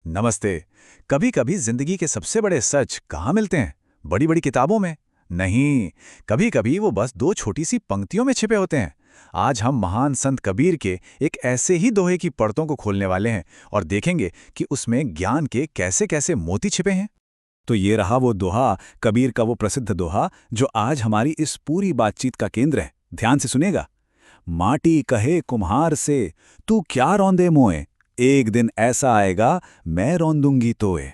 नमस्ते। कभी कभी जिंदगी के सबसे बड़े सच कहाँ मिलते हैं? बड़ी बड़ी किताबों में नहीं। कभी कभी वो बस दो छोटी सी पंक्तियों में छिपे होते हैं। आज हम महान संत कबीर के एक ऐसे ही दोहे की परतों को खोलने वाले हैं और देखेंगे कि उसमें ज्ञान के कैसे कैसे मोती छिपे हैं। तो ये रहा वो दोहा, कबीर का वो प्रसिद्ध दोहा जो आज हमारी इस पूरी बातचीत का केंद्र है। ध्यान से सुनेगा। माटी कहे कुम्हार से, तू क्या रौंदे मोए, एक दिन ऐसा आएगा मैं रौंदूंगी तोए।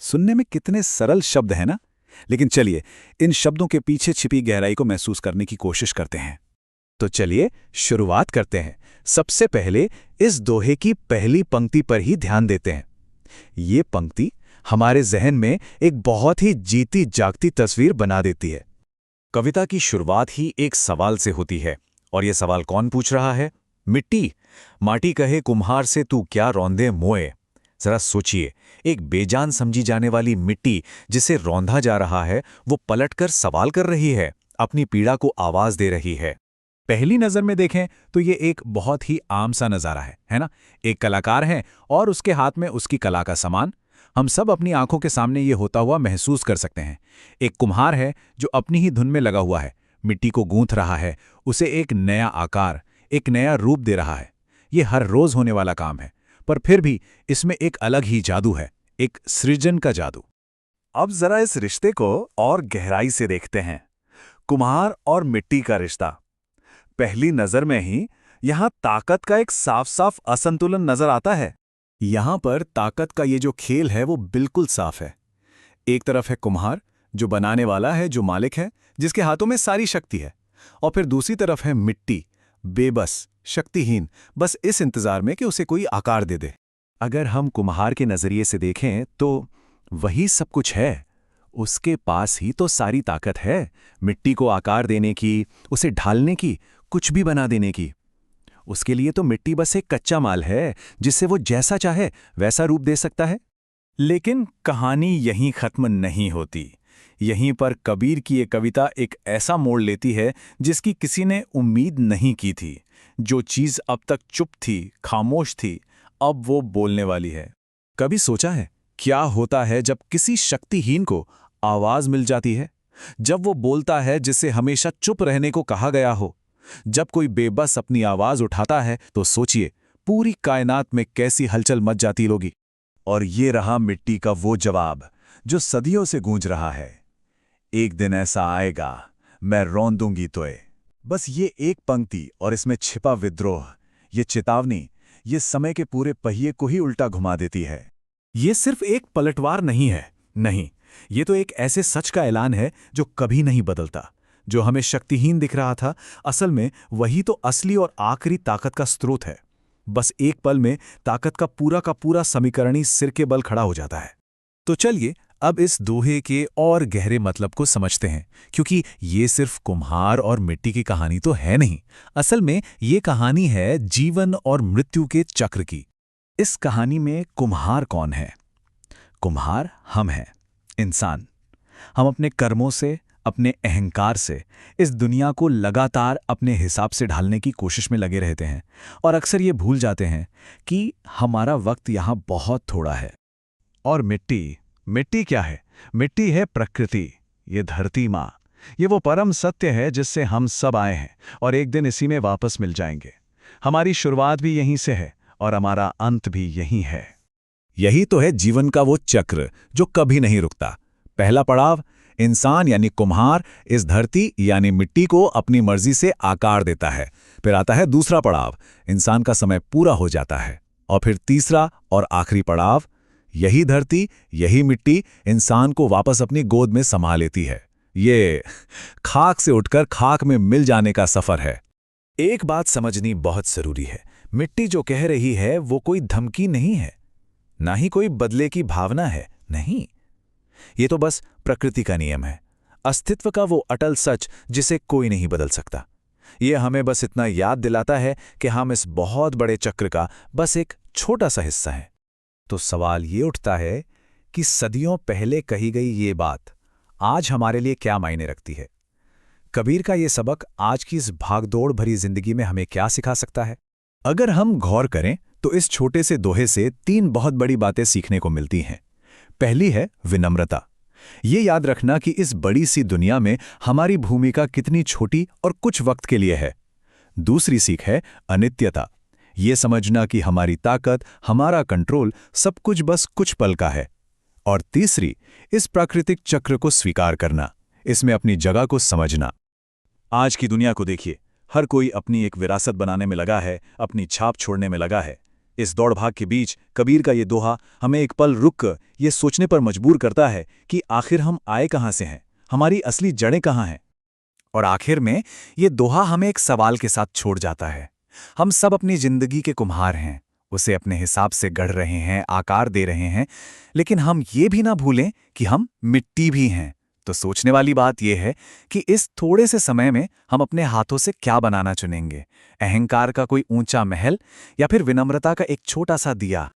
सुनने में कितने सरल शब्द हैं ना, लेकिन चलिए इन शब्दों के पीछे छिपी गहराई को महसूस करने की कोशिश करते हैं। तो चलिए शुरुआत करते हैं। सबसे पहले इस दोहे की पहली पंक्ति पर ही ध्यान देते हैं। ये पंक्ति हमारे जहन में एक बहुत ही जीती जागती तस्वीर बना देती है। कविता की शुरुआत ही एक सवाल से होती है, और ये सवाल कौन पूछ रहा है? मिट्टी। माटी कहे कुम्हार से, तू क्या रौंदे मोए। जरा सोचिए, एक बेजान समझी जाने वाली मिट्टी जिसे रौंधा जा रहा है, वो पलटकर सवाल कर रही है, अपनी पीड़ा को आवाज दे रही है। पहली नजर में देखें तो ये एक बहुत ही आम सा नजारा है ना? एक कलाकार है और उसके हाथ में उसकी कला का सामान। हम सब अपनी आंखों के सामने ये होता हुआ महसूस कर सकते हैं। एक कुम्हार है जो अपनी ही धुन में लगा हुआ है, मिट्टी को गूंथ रहा है, उसे एक नया आकार, एक नया रूप दे रहा है। ये हर रोज होने वाला काम है, पर फिर भी इसमें एक अलग ही जादू है, एक सृजन का जादू। अब जरा इस रिश्ते को और गहराई से देखते हैं। कुम्हार और मिट्टी का रिश्ता। पहली नजर में ही यहां ताकत का एक साफ साफ असंतुलन नजर आता है। यहां पर ताकत का ये जो खेल है वो बिल्कुल साफ है। एक तरफ है कुम्हार, जो बनाने वाला है, जो मालिक है, जिसके हाथों में सारी शक्ति है। और फिर दूसरी तरफ है मिट्टी, बेबस, शक्तिहीन, बस इस इंतजार में कि उसे कोई आकार दे दे। अगर हम कुम्हार के नजरिए से देखें तो वही सब कुछ है। उसके पास ही तो सारी ताकत है, मिट्टी को आकार देने की, उसे ढालने की, कुछ भी बना देने की। उसके लिए तो मिट्टी बस एक कच्चा माल है जिससे वो जैसा चाहे वैसा रूप दे सकता है। लेकिन कहानी यहीं खत्म नहीं होती। यहीं पर कबीर की ये कविता एक ऐसा मोड़ लेती है जिसकी किसी ने उम्मीद नहीं की थी। जो चीज अब तक चुप थी, खामोश थी, अब वो बोलने वाली है। कभी सोचा है क्या होता है जब किसी शक्तिहीन को आवाज मिल जाती है? जब वो बोलता है जिसे हमेशा चुप रहने को कहा गया हो। जब कोई बेबस अपनी आवाज उठाता है तो सोचिए पूरी कायनात में कैसी हलचल मच जाती होगी। और ये रहा मिट्टी का वो जवाब जो सदियों से गूंज रहा है। एक दिन ऐसा आएगा मैं रौंदूंगी तोए। बस ये एक पंक्ति और इसमें छिपा विद्रोह, ये चेतावनी, ये समय के पूरे पहिए को ही उल्टा घुमा देती है। ये सिर्फ एक पलटवार नहीं है, नहीं, ये तो एक ऐसे सच का ऐलान है जो कभी नहीं बदलता। जो हमें शक्तिहीन दिख रहा था, असल में वही तो असली और आखिरी ताकत का स्रोत है। बस एक पल में ताकत का पूरा समीकरण ही सिर के बल खड़ा हो जाता है। तो चलिए अब इस दोहे के और गहरे मतलब को समझते हैं, क्योंकि ये सिर्फ कुम्हार और मिट्टी की कहानी तो है नहीं। असल में ये कहानी है जीवन और मृत्यु के चक्र की। इस कहानी में कुम्हार कौन है? कुम्हार हम हैं, इंसान। हम अपने कर्मों से, अपने अहंकार से इस दुनिया को लगातार अपने हिसाब से ढालने की कोशिश में लगे रहते हैं, और अक्सर ये भूल जाते हैं कि हमारा वक्त यहाँ बहुत थोड़ा है। और मिट्टी, मिट्टी क्या है? मिट्टी है प्रकृति, ये धरती माँ। ये वो परम सत्य है जिससे हम सब आए हैं और एक दिन इसी में वापस मिल जाएंगे। हमारी शुरुआत भी यहीं से है और हमारा अंत भी यहीं है। यही तो है जीवन का वो चक्र जो कभी नहीं रुकता। पहला पड़ाव, इंसान यानी कुम्हार इस धरती यानी मिट्टी को अपनी मर्जी से आकार देता है। फिर आता है दूसरा पड़ाव, इंसान का समय पूरा हो जाता है। और फिर तीसरा और आखिरी पड़ाव, यही धरती, यही मिट्टी इंसान को वापस अपनी गोद में समा लेती है। ये खाक से उठकर खाक में मिल जाने का सफर है। एक बात समझनी बहुत जरूरी है, मिट्टी जो कह रही है वो कोई धमकी नहीं है, ना ही कोई बदले की भावना है, नहीं। ये तो बस प्रकृति का नियम है, अस्तित्व का वो अटल सच जिसे कोई नहीं बदल सकता। ये हमें बस इतना याद दिलाता है कि हम इस बहुत बड़े चक्र का बस एक छोटा सा हिस्सा हैं। तो सवाल ये उठता है कि सदियों पहले कही गई ये बात आज हमारे लिए क्या मायने रखती है? कबीर का ये सबक आज की इस भागदौड़ भरी जिंदगी में हमें क्या सिखा सकता है? अगर हम गौर करें तो इस छोटे से दोहे से 3 बहुत बड़ी बातें सीखने को मिलती हैं। पहली है विनम्रता। ये याद रखना कि इस बड़ी सी दुनिया में हमारी भूमिका कितनी छोटी और कुछ वक्त के लिए है। दूसरी सीख है अनित्यता। ये समझना कि हमारी ताकत, हमारा कंट्रोल सब कुछ बस कुछ पल का है। और तीसरी, इस प्राकृतिक चक्र को स्वीकार करना, इसमें अपनी जगह को समझना। आज की दुनिया को देखिए, हर कोई अपनी एक विरासत बनाने में लगा है, अपनी छाप छोड़ने में लगा है। इस दौड़-भाग के बीच कबीर का ये दोहा हमें एक पल रुक कर ये सोचने पर मजबूर करता है कि आखिर हम आए कहाँ से हैं, हमारी असली जड़ें कहाँ हैं। और आखिर में ये दोहा हमें एक सवाल के साथ छोड़ जाता है। हम सब अपनी जिंदगी के कुम्हार हैं, उसे अपने हिसाब से गढ़ रहे हैं, आकार दे रहे हैं, लेकिन हम ये भी ना भूलें कि हम मिट्टी भी हैं। तो सोचने वाली बात यह है कि इस थोड़े से समय में हम अपने हाथों से क्या बनाना चुनेंगे, अहंकार का कोई ऊंचा महल या फिर विनम्रता का एक छोटा सा दिया।